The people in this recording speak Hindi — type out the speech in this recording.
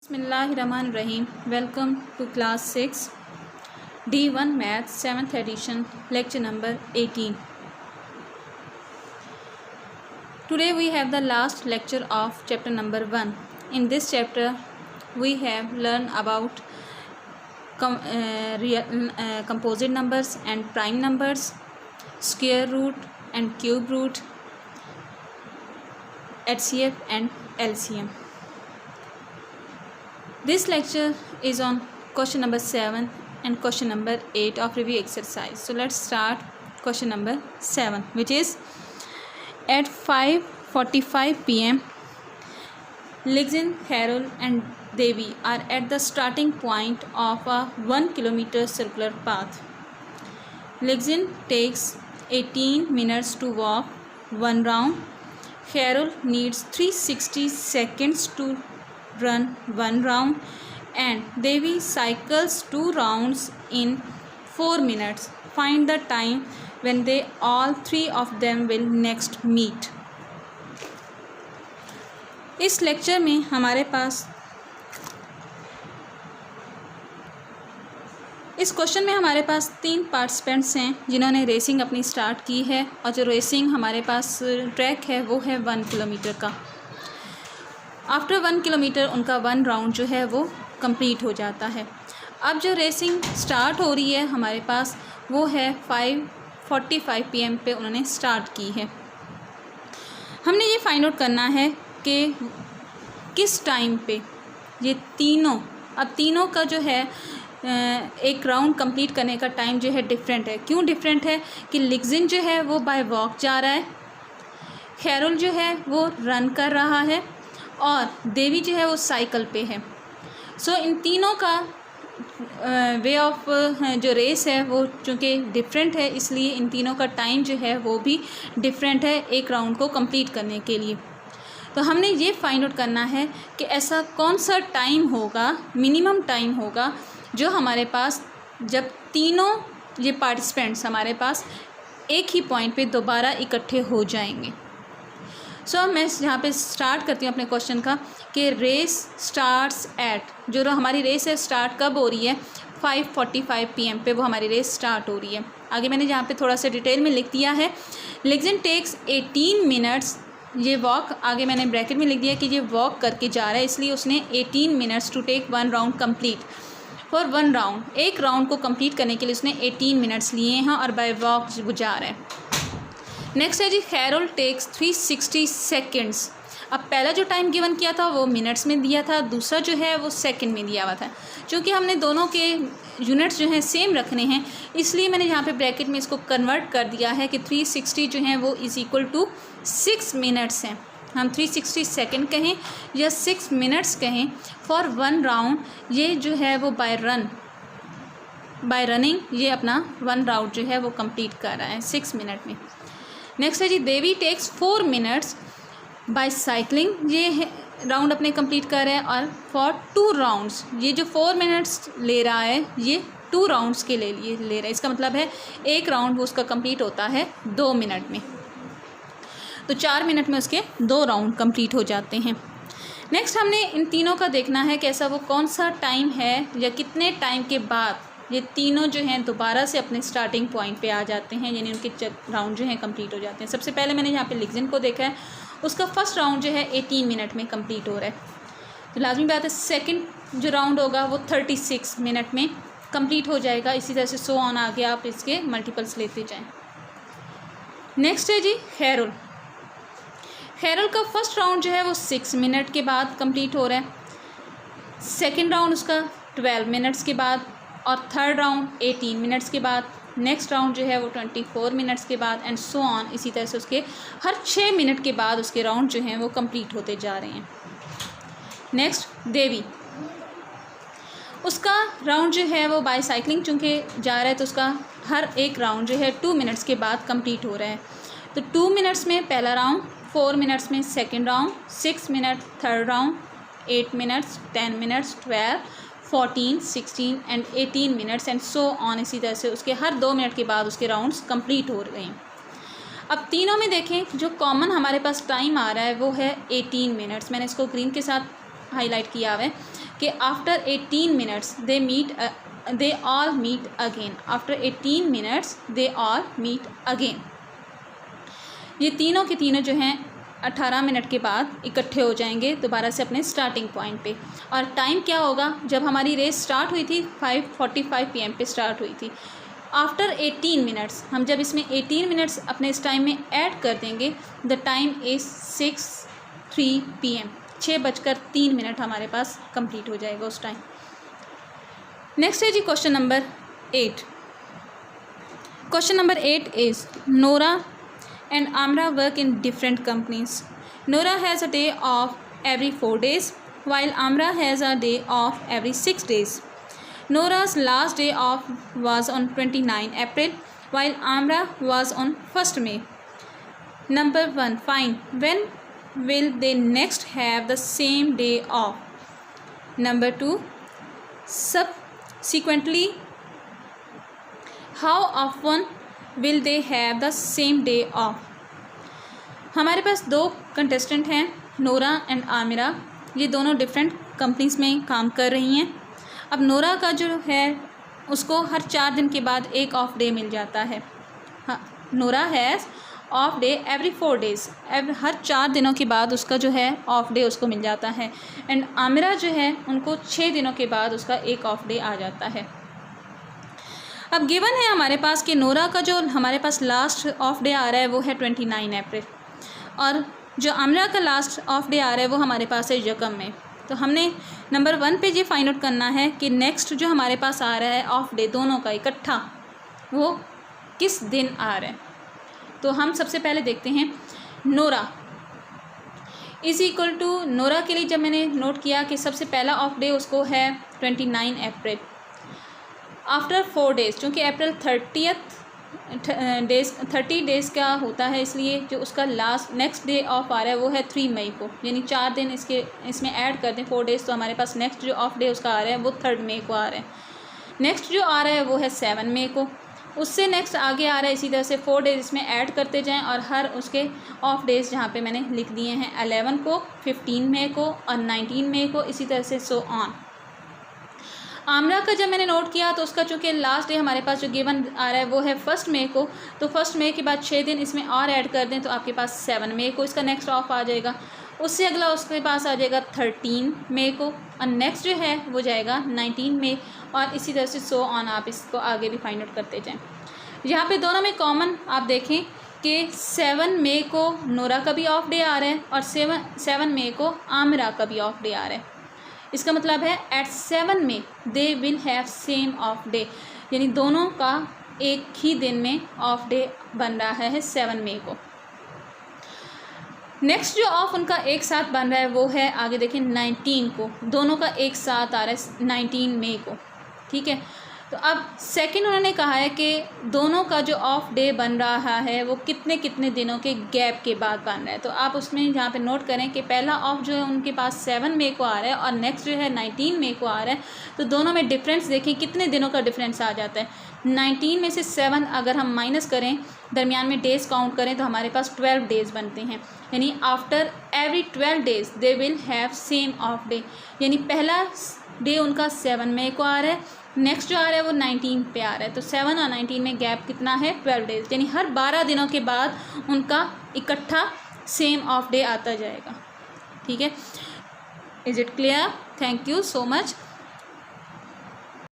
Bismillahirrahmanirrahim. Welcome to class 6 D1 Math 7th edition lecture number 18. Today we have the last lecture of chapter number 1. In this chapter we have learned about composite numbers and prime numbers, square root and cube root, HCF and LCM. This lecture is on question number 7 and question number 8 of review exercise. So let's start question number 7, which is at 5:45 p.m. Ligzin, Carol and Devi are at the starting point of a 1 kilometer circular path. Ligzin takes 18 minutes to walk one round. Carol needs 360 seconds to run one round and Devi cycles 2 rounds in 4 minutes. Find the time when they all three of them will next meet. इस लेक्चर में हमारे पास इस क्वेश्चन में हमारे पास 3 पार्टिसिपेंट्स हैं जिन्होंने रेसिंग अपनी स्टार्ट की है और जो रेसिंग हमारे पास ट्रैक है वो है 1 किलोमीटर का. आफ्टर 1 किलोमीटर उनका 1 राउंड जो है वो कंप्लीट हो जाता है. अब जो रेसिंग स्टार्ट हो रही है हमारे पास वो है 5:45 PM पे उन्होंने स्टार्ट की है. हमने ये फाइंड आउट करना है कि किस टाइम पे ये तीनों का जो है एक राउंड कंप्लीट करने का टाइम जो है डिफरेंट है. क्यों डिफरेंट है कि लिग्जिन जो है वो बाय वॉक जा रहा है, खैरुल जो है वो रन कर रहा है और देवी जो है वो साइकिल पे है. सो इन तीनों का वे ऑफ जो रेस है वो चूँकि डिफरेंट है इसलिए इन तीनों का टाइम जो है वो भी डिफरेंट है एक राउंड को कंप्लीट करने के लिए. तो हमने ये फाइंड आउट करना है कि ऐसा कौन सा टाइम होगा, मिनिमम टाइम होगा जो हमारे पास जब तीनों ये पार्टिसिपेंट्स हमारे पास एक ही पॉइंट पे दोबारा इकट्ठे हो जाएंगे. सो मैं यहाँ पे स्टार्ट करती हूँ अपने क्वेश्चन का कि रेस स्टार्ट्स एट जो हमारी रेस है स्टार्ट कब हो रही है 5:45 PM पे वो हमारी रेस स्टार्ट हो रही है. आगे मैंने यहाँ पे थोड़ा सा डिटेल में लिख दिया है. लिग्जिन टेक्स 18 मिनट्स, ये वॉक आगे मैंने ब्रैकेट में लिख दिया कि ये वॉक करके जा रहा है इसलिए उसने 18 minutes to take 1 round complete. For 1 round एक राउंड को कंप्लीट करने के लिए उसने 18 मिनट्स लिए हैं और बाय वॉक जा रहा है. नेक्स्ट है जी खैरुल टेक्स 360 सेकेंड्स. अब पहला जो टाइम गिवन किया था वो मिनट्स में दिया था, दूसरा जो है वो सेकंड में दिया हुआ था. क्योंकि हमने दोनों के यूनिट्स जो हैं सेम रखने हैं इसलिए मैंने यहाँ पे ब्रैकेट में इसको कन्वर्ट कर दिया है कि 360 जो है वो इज़ इक्वल टू 6 मिनट्स हैं. हम 360 सेकेंड कहें या 6 मिनट्स कहें फॉर 1 राउंड. ये जो है वो बाय रनिंग ये अपना 1 राउंड जो है वो कंप्लीट कर रहा है 6 मिनट में. नेक्स्ट है जी देवी टेक्स 4 मिनट्स बाय साइकिलिंग, ये राउंड अपने कंप्लीट कर रहे हैं और फॉर 2 राउंड्स ये जो 4 मिनट्स ले रहा है ये 2 राउंड्स के ले रहा है. इसका मतलब है एक राउंड वो उसका कंप्लीट होता है 2 मिनट में, तो 4 मिनट में उसके 2 राउंड कंप्लीट हो जाते हैं. नेक्स्ट हमने इन तीनों का देखना है कि ऐसा वो कौन सा टाइम है या कितने टाइम के बाद ये तीनों जो हैं दोबारा से अपने स्टार्टिंग पॉइंट पे आ जाते हैं, यानी उनके राउंड जो हैं कंप्लीट हो जाते हैं. सबसे पहले मैंने यहाँ पे लिग्जिन को देखा है, उसका फर्स्ट राउंड जो है 18 मिनट में कंप्लीट हो रहा है. तो लाजमी बात है सेकंड जो राउंड होगा वो 36 मिनट में कंप्लीट हो जाएगा. इसी तरह से सो ऑन आगे आप इसके मल्टीपल्स लेते जाएँ. नेक्स्ट है जी खैरुल. खैरुल का फर्स्ट राउंड जो है वो 6 मिनट के बाद कंप्लीट हो रहा है, सेकेंड राउंड उसका 12 मिनट्स के बाद और थर्ड राउंड 18 मिनट्स के बाद. नेक्स्ट राउंड जो है वो 24 मिनट्स के बाद एंड सो ऑन. इसी तरह से उसके हर 6 मिनट के बाद उसके राउंड जो हैं वो कंप्लीट होते जा रहे हैं. नेक्स्ट देवी, उसका राउंड जो है वो बाय साइकिलिंग चूँकि जा रहा है तो उसका हर एक राउंड जो है 2 मिनट्स के बाद कंप्लीट हो रहा है. तो 2 मिनट्स में पहला राउंड, 4 मिनट्स में second round, 6 minute third round, 8 minutes, 10 minutes, 12, 14, 16 and 18 minutes and so on. इसी तरह से उसके हर 2 मिनट के बाद उसके राउंड्स कंप्लीट हो रहे हैं. अब तीनों में देखें जो कॉमन हमारे पास टाइम आ रहा है वो है 18 मिनट्स. मैंने इसको ग्रीन के साथ हाईलाइट किया हुआ है कि after 18 minutes they all meet again. After 18 minutes they all meet again. ये तीनों के तीनों जो हैं 18 मिनट के बाद इकट्ठे हो जाएंगे दोबारा से अपने स्टार्टिंग पॉइंट पे। और टाइम क्या होगा, जब हमारी रेस स्टार्ट हुई थी 5:45 PM पे स्टार्ट हुई थी। आफ्टर 18 मिनट्स, हम जब इसमें 18 मिनट्स अपने इस टाइम में ऐड कर देंगे, द टाइम इज़ 6:03 PM, 6:03 हमारे पास कंप्लीट हो जाएगा उस टाइम। नेक्स्ट है जी question number 8। Question number 8 is Nora and Amra work in different companies. Nora has a day off every 4 days, while Amra has a day off every 6 days. Nora's last day off was on 29 April, while Amra was on 1st May. Number 1. Find when will they next have the same day off. Number 2. Subsequently, how often will they have the same day off. हमारे पास दो कंटेस्टेंट हैं, नोरा एंड आमिरा। ये दोनों डिफरेंट कंपनीज में काम कर रही हैं। अब नोरा का जो है उसको हर 4 दिन के बाद एक ऑफ डे मिल जाता है। हाँ, Nora has off day every 4 days. हर 4 दिनों के बाद उसका जो है ऑफ डे उसको मिल जाता है। एंड आमिरा जो है उनको 6 दिनों के बाद उसका एक ऑफ डे आ जाता है। अब गिवन है हमारे पास कि नोरा का जो हमारे पास लास्ट ऑफ डे आ रहा है वो है 29 अप्रैल, और जो आमिरा का लास्ट ऑफ डे आ रहा है वो हमारे पास है यकम में। तो हमने नंबर 1 पे ये फाइंड आउट करना है कि नेक्स्ट जो हमारे पास आ रहा है ऑफ डे दोनों का इकट्ठा, वो किस दिन आ रहा है। तो हम सबसे पहले देखते हैं Nora is equal to, Nora के लिए जब मैंने नोट किया कि सबसे पहला ऑफ डे उसको है 29 अप्रैल। आफ्टर 4 डेज़, चूँकि अप्रैल 30 डेज़ का होता है, इसलिए जो उसका लास्ट नेक्स्ट डे ऑफ आ रहा है वो है 3 मई को। यानी 4 दिन इसमें ऐड कर दें 4 डेज़, तो हमारे पास नेक्स्ट जो ऑफ डे उसका आ रहा है वो 3 मई को आ रहा है। नेक्स्ट जो आ रहा है वो है 7 मई को। उससे नेक्स्ट आगे आ रहा है, इसी तरह से 4 डेज़ इसमें ऐड करते जाएं, और हर उसके ऑफ डेज़ जहाँ पे मैंने लिख दिए हैं 11 को, 15 मई को और 19 मई को, इसी तरह से सो ऑन। आमिरा का जब मैंने नोट किया तो उसका चूँकि लास्ट डे हमारे पास जो गिवन आ रहा है वो है 1 मई को, तो 1 मई के बाद 6 दिन इसमें और ऐड कर दें तो आपके पास 7 मई को इसका नेक्स्ट ऑफ आ जाएगा। उससे अगला उसके पास आ जाएगा 13 मई को, और नेक्स्ट जो है वो जाएगा 19 मई, और इसी तरह से सो ऑन आप इसको आगे भी फाइंड आउट करते जाएँ। यहाँ पे दोनों में कॉमन आप देखें कि 7 मई को नोरा का भी ऑफ डे आ रहा है और 7 मई को आमिरा का भी ऑफ डे आ रहा है। इसका मतलब है at 7 May they will have same of day, यानी दोनों का एक ही दिन में ऑफ डे बन रहा है 7 मई को। नेक्स्ट जो ऑफ उनका एक साथ बन रहा है वो है, आगे देखें, 19 को। दोनों का एक साथ आ रहा है 19 मई को, ठीक है। तो अब सेकंड उन्होंने कहा है कि दोनों का जो ऑफ डे बन रहा है वो कितने कितने दिनों के गैप के बाद बन रहा है। तो आप उसमें यहाँ पे नोट करें कि पहला ऑफ जो है उनके पास 7 मई को आ रहा है और नेक्स्ट जो है 19 मई को आ रहा है। तो दोनों में डिफरेंस देखें कितने दिनों का डिफरेंस आ जाता है। 19 में से 7 अगर हम माइनस करें, दरमियान में डेज़ काउंट करें, तो हमारे पास 12 डेज़ बनते हैं। यानी after every 12 days they will have same of day, यानी पहला डे उनका 7 मई को आ रहा है, नेक्स्ट जो आ रहा है वो 19 पे आ रहा है। तो 7 और 19 में गैप कितना है, 12 डेज़, यानी हर 12 दिनों के बाद उनका इकट्ठा सेम ऑफ डे आता जाएगा। ठीक है, is it clear? Thank you so much.